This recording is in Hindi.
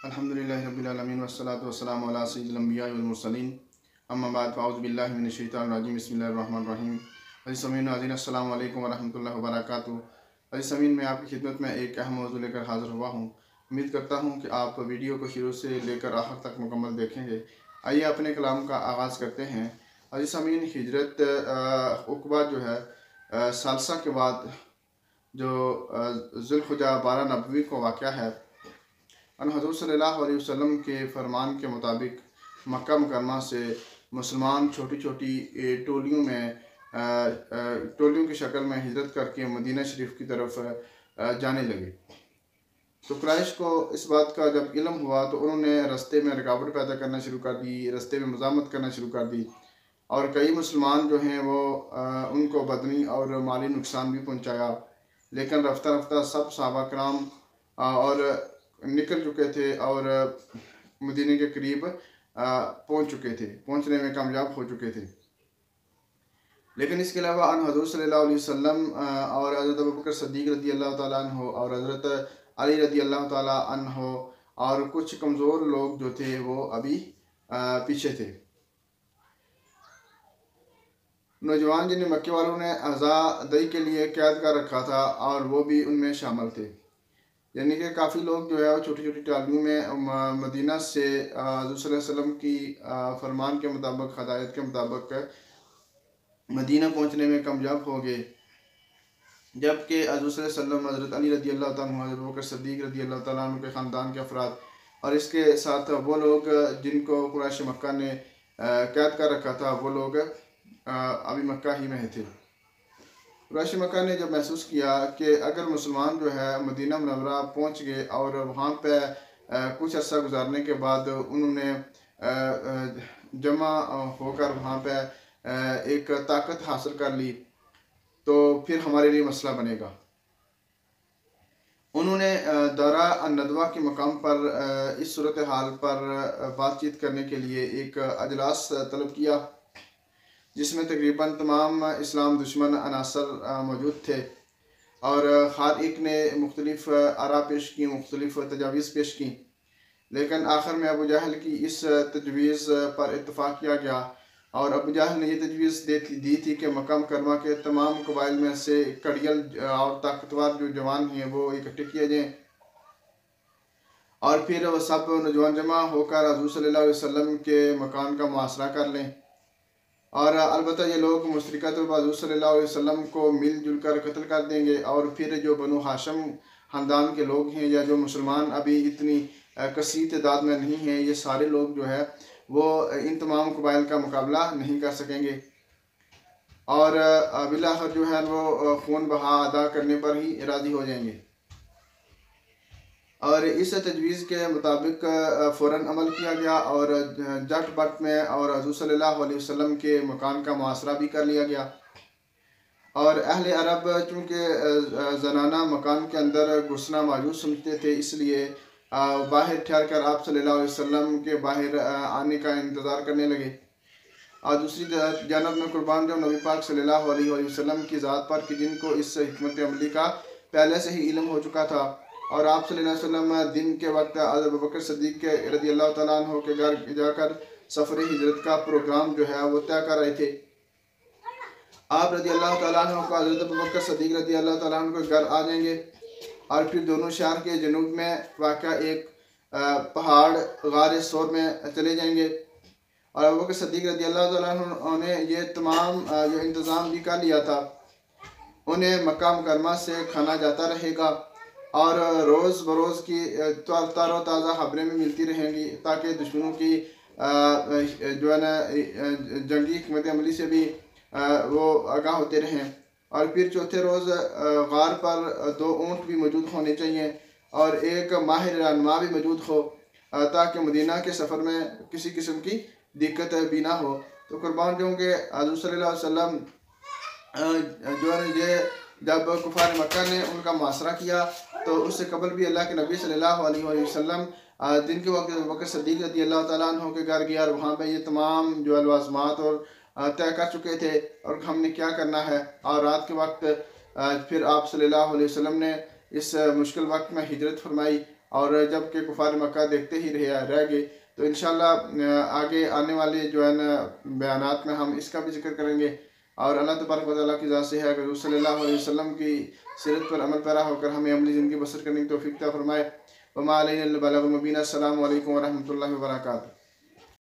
अल्हम्दुलिल्लाहि रब्बिल आलमीन वस्सलातु वस्सलामु अला सय्यिदिल अंबिया वल मुरसलीन अम्मा बाद फ़अऊज़ु बिल्लाहि मिनश शैतानिर रजीम बिस्मिल्लाहिर रहमानिर रहीम। अज़ीज़ समीन नाज़रीन अस्सलामु अलैकुम व रहमतुल्लाहि व बरकातुहू। अज़ीज़ समीन, मैं आपकी खिदमत में एक अहम मौज़ू लेकर हाज़िर हुआ हूँ। उम्मीद करता हूँ कि आप वीडियो को शुरू से लेकर आखिर तक मुकम्मल देखेंगे। आइए अपने कलाम का आगाज़ करते हैं। अज़ीज़ समीन, हिजरत उक़बा जो है सालसा के बाद जो ज़ुल्हिज्जा 12 नबवी को वाक़या है, हज़रत सल्लल्लाहु अलैहि वसल्लम के फरमान के मुताबिक मक्का मुकरमा से मुसलमान छोटी छोटी टोलियों की शक्ल में हिजरत करके मदीना शरीफ की तरफ जाने लगे। तो कुरैश को इस बात का जब इल्म हुआ तो उन्होंने रास्ते में रुकावट पैदा करना शुरू कर दी, रास्ते में मज़ामत करना शुरू कर दी और कई मुसलमान जो हैं वो उनको बदनी और माली नुकसान भी पहुँचाया। लेकिन रफ्ता रफ्ता सब सहाबा कराम और निकल चुके थे और मदीने के करीब पहुँचने में कामयाब हो चुके थे। लेकिन इसके अलावा हज़रत सल्लल्लाहु अलैहि वसल्लम और हज़रत अबू बकर सिद्दीक़ रज़ी अल्लाह ताला अन्हु और हज़रत अली रज़ी अल्लाह ताला अन्हु और कुछ कमज़ोर लोग जो थे वो अभी पीछे थे। नौजवान जिन्हें मक्के वालों ने आज़ादी के लिए कैद कर रखा था और वो भी उनमें शामिल थे। यानी कि काफ़ी लोग जो है वो छोटी छोटी टालियों में मदीना से हज़रत सल्लल्लाहु अलैहि वसल्लम की फरमान के मुताबिक, हदायत के मुताबिक मदीना पहुंचने में कामयाब हो गए। जबकि हज़रत सल्लल्लाहु अलैहि वसल्लम, हज़रत अली रज़ी अल्लाह ताला अन्हु, हज़रत अबू बकर सिद्दीक़ रज़ी अल्लाह ताला अन्हु के ख़ानदान के अफराद और इसके साथ वो लोग जिनको कुरैश मक्का ने कैद कर रखा था, वो लोग अभी मक्का ही में थे। कुरैश मक्का ने जब महसूस किया कि अगर मुसलमान जो है मदीना मुनव्वरा पहुँच गए और वहाँ पे कुछ अर्सा गुजारने के बाद उन्होंने जमा होकर वहाँ पे एक ताकत हासिल कर ली तो फिर हमारे लिए मसला बनेगा। उन्होंने दौरा नदवा के मकाम पर इस सूरत हाल पर बातचीत करने के लिए एक अजलास तलब किया जिसमें तकरीबन तमाम इस्लाम दुश्मन अनासर मौजूद थे और हर एक ने मुख्तलिफ आरा पेश की, मुख्तलिफ तजावीज़ पेश की। लेकिन आखिर में अबू जहल की इस तजवीज़ पर इत्तफ़ाक़ किया गया और अबू जहल ने यह तजवीज़ दी थी कि मक्का मुकरमा के तमाम कबाइल में से कड़ियल और ताकतवर जो जवान हैं वो इकट्ठे किए जाएँ और फिर वह सब नौजवान जमा होकर हज़रत सल्लल्लाहु अलैहि वसल्लम के मकान का मुहासरा कर लें और अलबत्ता ये लोग मुशरिकत हज़रत सल्लल्लाहु अलैहि वसल्लम को मिलजुल कर कत्ल कर देंगे और फिर जो बनु हाशिम ख़ानदान के लोग हैं या जो मुसलमान अभी इतनी कसीर तादाद में नहीं हैं, ये सारे लोग जो है वो इन तमाम कबाइल का मुकाबला नहीं कर सकेंगे और बिलाखिर जो है वो खून बहा अदा करने पर ही राज़ी हो जाएंगे। और इस तजवीज़ के मुताबिक फ़ौरन अमल किया गया और जट बट में और हज़रत सल्लल्लाहु अलैहि वसल्लम के मकान का मुहासरा भी कर लिया गया। और अहले अरब चूँकि ज़नाना मकान के अंदर घुसना मायूस समझते थे, इसलिए बाहर ठहर कर आप सल्लल्लाहु अलैहि वसल्लम के बाहर आने का इंतज़ार करने लगे। और दूसरी जानब में कुर्बान जो नबी पाक सल्लल्लाहु अलैहि वसल्लम की ज़ात पर कि जिनको इस हिकमत अमली का पहले से ही इल्म हो चुका था और आप सल्लल्लाहु अलैहि वसल्लम दिन के वक्त हज़रत अबू बकर सिद्दीक़ रज़ी अल्लाह ताला अन्हु के घर जाकर सफ़र हिजरत का प्रोग्राम जो है वो तय कर रहे थे। आप रज़ी अल्लाह ताला अन्हु को हज़रत अबू बकर सिद्दीक़ रज़ी अल्लाह ताला अन्हु के घर आ जाएंगे और फिर दोनों शहर के जनूब में वाक़ा एक पहाड़ गार सौर में चले जाएंगे और अबू बकर सिद्दीक़ रज़ी अल्लाह ताला अन्हु ने ये तमाम जो इंतज़ाम भी कर लिया था। उन्हें मक्का मुकरमा से खाना जाता रहेगा और रोज़ बरोज़ की तारो ताज़ा खबरें भी मिलती रहेंगी ताकि दुश्मनों की जो है ना जंगी हिकमत अमली से भी वो आगाह होते रहें। और फिर चौथे रोज़ गार पर 2 ऊँट भी मौजूद होने चाहिए और एक माहिर रहनुमा भी मौजूद हो ताकि मदीना के सफ़र में किसी किस्म की दिक्कत भी ना हो। तो कुर्बान जाऊँ कि हज़रत सल्लल्लाहु अलैहि वसल्लम जो है ये जब कुफार मक्का ने उनका मुहासरा किया तो उससे कबल भी अल्लाह के नबी सल्लल्लाहु अलैहि वसल्लम दिन के वक्त अबू बकर सिद्दीक़ रज़ी अल्लाह ताला अन्हु के घर गया और वहाँ पे ये तमाम जो अलवाज़मात और तय कर चुके थे और हमने क्या करना है। और रात के वक्त फिर आप सल्लल्लाहु अलैहि वसल्लम ने इस मुश्किल वक्त में हिजरत फरमाई और जबकि कुफार मक्का देखते ही रह गए। तो इंशाअल्लाह आगे आने वाले जो है ना बयानात में हम इसका भी जिक्र करेंगे। और अल्लाह तबारक व तआला की ज़ात से है कि रसूल सल्लल्लाहु अलैहि वसल्लम की सीरत पर अमल पैरा होकर हमें अमली ज़िंदगी बसर करने की तौफीक अता फरमाए। वमा अलैना इल्लल बलागुल मुबीन। अस्सलामु अलैकुम व रहमतुल्लाहि व बरकातुहू।